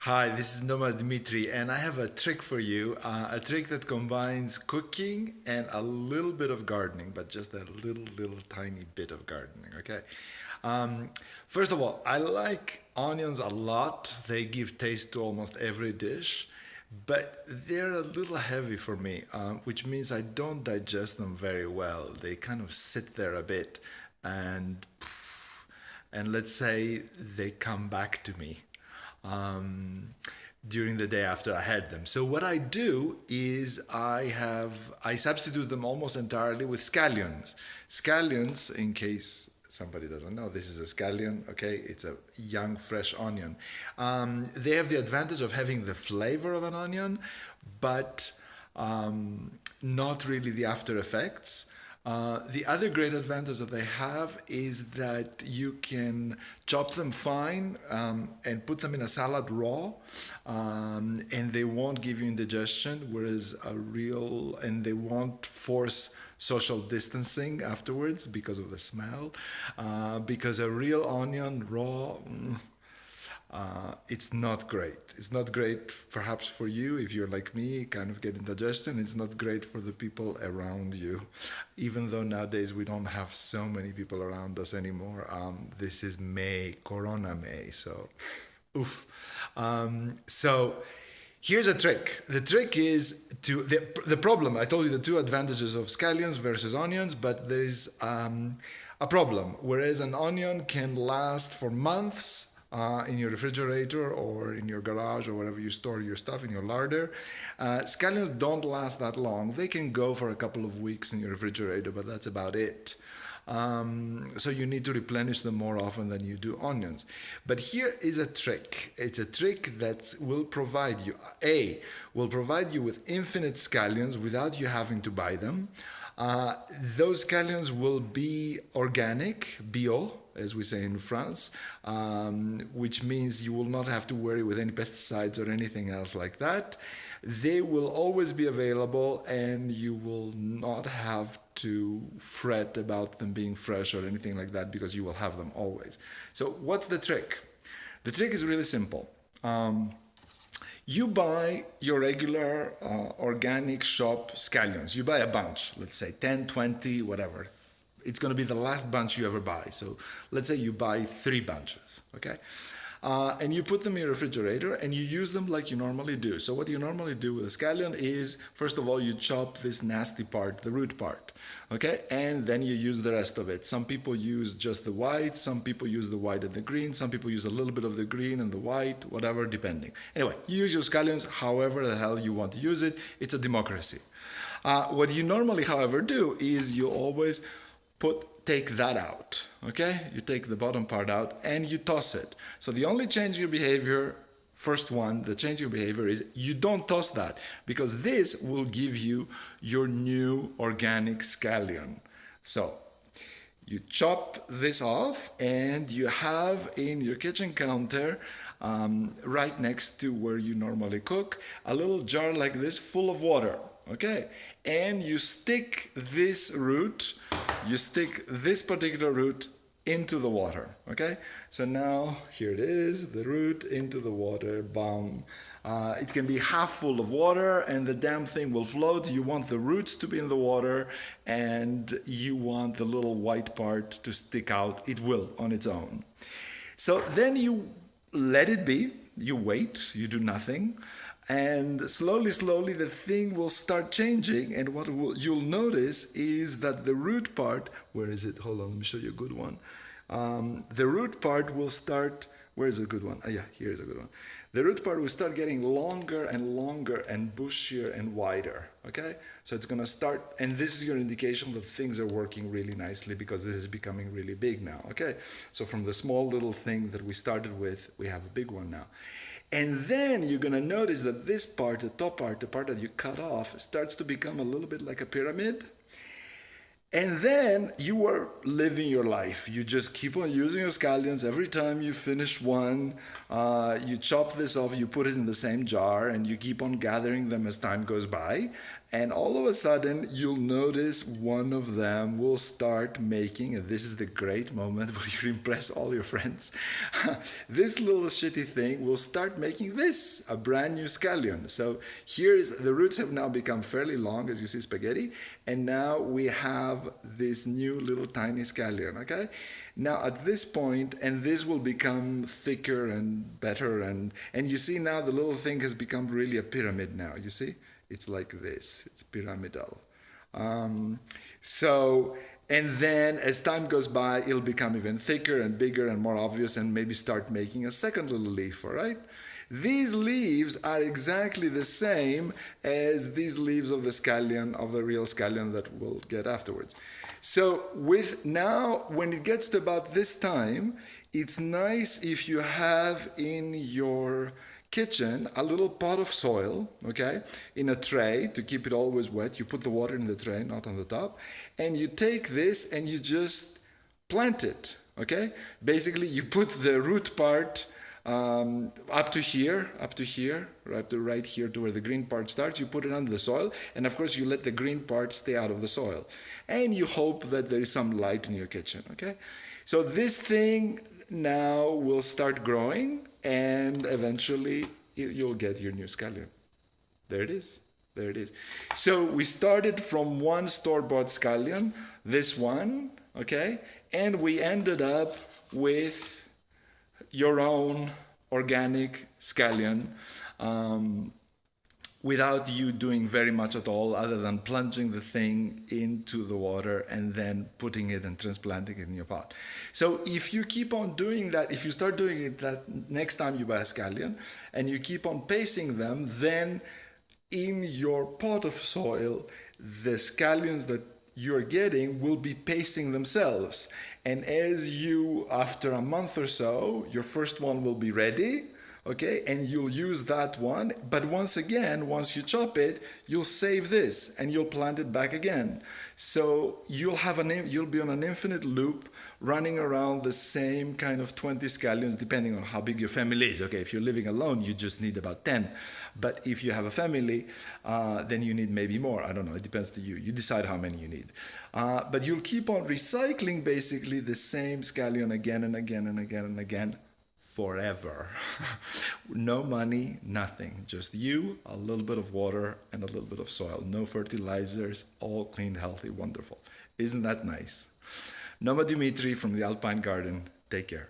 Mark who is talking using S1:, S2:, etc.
S1: Hi, this is Noma Dimitri, and I have a trick for you. A trick that combines cooking and a little bit of gardening, but just a little tiny bit of gardening, okay? Um, First of all, I like onions a lot. They give taste to almost every dish, but they're a little heavy for me, which means I don't digest them very well. They kind of sit there a bit, and let's say they come back to me um, during the day after I had them. So what I do is I substitute them almost entirely with scallions. Scallions, in case somebody doesn't know, this is a scallion. Okay, it's a young fresh onion. They have the advantage of having the flavor of an onion, but not really the after effects. The other great advantage that they have is that you can chop them fine and put them in a salad raw, and they won't give you indigestion. Whereas and they won't force social distancing afterwards because of the smell. Because a real onion raw. It's not great. It's not great, perhaps for you if you're like me, kind of getting digestion. It's not great for the people around you, even though nowadays we don't have so many people around us anymore. This is May, Corona May, so oof. So here's a trick. The trick is the problem. I told you the two advantages of scallions versus onions, but there is a problem. Whereas an onion can last for months in your refrigerator or in your garage or wherever you store your stuff in your larder. Scallions don't last that long. They can go for a couple of weeks in your refrigerator, but that's about it. So you need to replenish them more often than you do onions. But here is a trick. It's a trick that will provide you, will provide you with infinite scallions without you having to buy them. Those scallions will be organic, bio, as we say in France, which means you will not have to worry with any pesticides or anything else like that. They will always be available, and you will not have to fret about them being fresh or anything like that because you will have them always. So what's the trick? The trick is really simple. You buy your regular organic shop scallions. You buy a bunch, let's say 10, 20, whatever. It's going to be the last bunch you ever buy. So let's say you buy 3 bunches, okay? And you put them in your refrigerator and you use them like you normally do. So what you normally do with a scallion is, first of all, you chop this nasty part, the root part, okay? And then you use the rest of it. Some people use just the white, some people use the white and the green, some people use a little bit of the green and the white, whatever, depending. Anyway, you use your scallions however the hell you want to use it. It's a democracy. What you normally, however, do is you always take that out, okay? You take the bottom part out and you toss it. So the only change in your behavior, first one, the change in your behavior is you don't toss that, because this will give you your new organic scallion. So you chop this off and you have in your kitchen counter, right next to where you normally cook, a little jar like this full of water, okay? And you stick this particular root into the water, okay? So now here it is, the root into the water, bam. It can be half full of water and the damn thing will float. You want the roots to be in the water and you want the little white part to stick out. It will on its own. So then you let it be, you wait, you do nothing, and slowly the thing will start changing, and you'll notice is that the root part, where is it? Hold on, let me show you a good one. The root part will start, where's a good one? Yeah, here's a good one. The root part will start getting longer and longer and bushier and wider, okay? So it's gonna start, and this is your indication that things are working really nicely because this is becoming really big now, okay? So from the small little thing that we started with, we have a big one now. And then you're gonna notice that this part, the top part, the part that you cut off, starts to become a little bit like a pyramid. And then you are living your life. You just keep on using your scallions. Every time you finish one, you chop this off, you put it in the same jar, and you keep on gathering them as time goes by. And all of a sudden, you'll notice one of them will start making, and this is the great moment where you impress all your friends. This little shitty thing will start making this, a brand new scallion. So here is, the roots have now become fairly long, as you see, spaghetti, and now we have this new little tiny scallion, okay? Now at this point, and this will become thicker and better, and you see now the little thing has become really a pyramid now, you see? It's like this, it's pyramidal. So, and then as time goes by, it'll become even thicker and bigger and more obvious, and maybe start making a second little leaf, all right? These leaves are exactly the same as these leaves of the scallion, of the real scallion that we'll get afterwards. So with now, when it gets to about this time, it's nice if you have in your kitchen a little pot of soil, okay, in a tray to keep it always wet. You put the water in the tray, not on the top, and you take this and you just plant it, okay? Basically, you put the root part up to here, right here to where the green part starts. You put it under the soil, and of course you let the green part stay out of the soil, and you hope that there is some light in your kitchen, okay? So this thing now will start growing, and eventually you'll get your new scallion. There it is. There it is. So we started from one store-bought scallion, this one, okay, and we ended up with your own organic scallion, without you doing very much at all other than plunging the thing into the water and then putting it and transplanting it in your pot. So if you keep on doing that, if you start doing it that next time you buy a scallion and you keep on pacing them, then in your pot of soil, the scallions that you're getting will be pacing themselves. And as you, after a month or so, your first one will be ready, okay, and you'll use that one. But once again, once you chop it, you'll save this and you'll plant it back again. So you'll be on an infinite loop running around the same kind of 20 scallions, depending on how big your family is. Okay, if you're living alone, you just need about 10. But if you have a family, then you need maybe more. I don't know, it depends to you. You decide how many you need. But you'll keep on recycling basically the same scallion again and again and again and again forever. No money, nothing. Just you, a little bit of water, and a little bit of soil. No fertilizers, all clean, healthy, wonderful. Isn't that nice? Noma Dimitri from the Alpine Garden. Take care.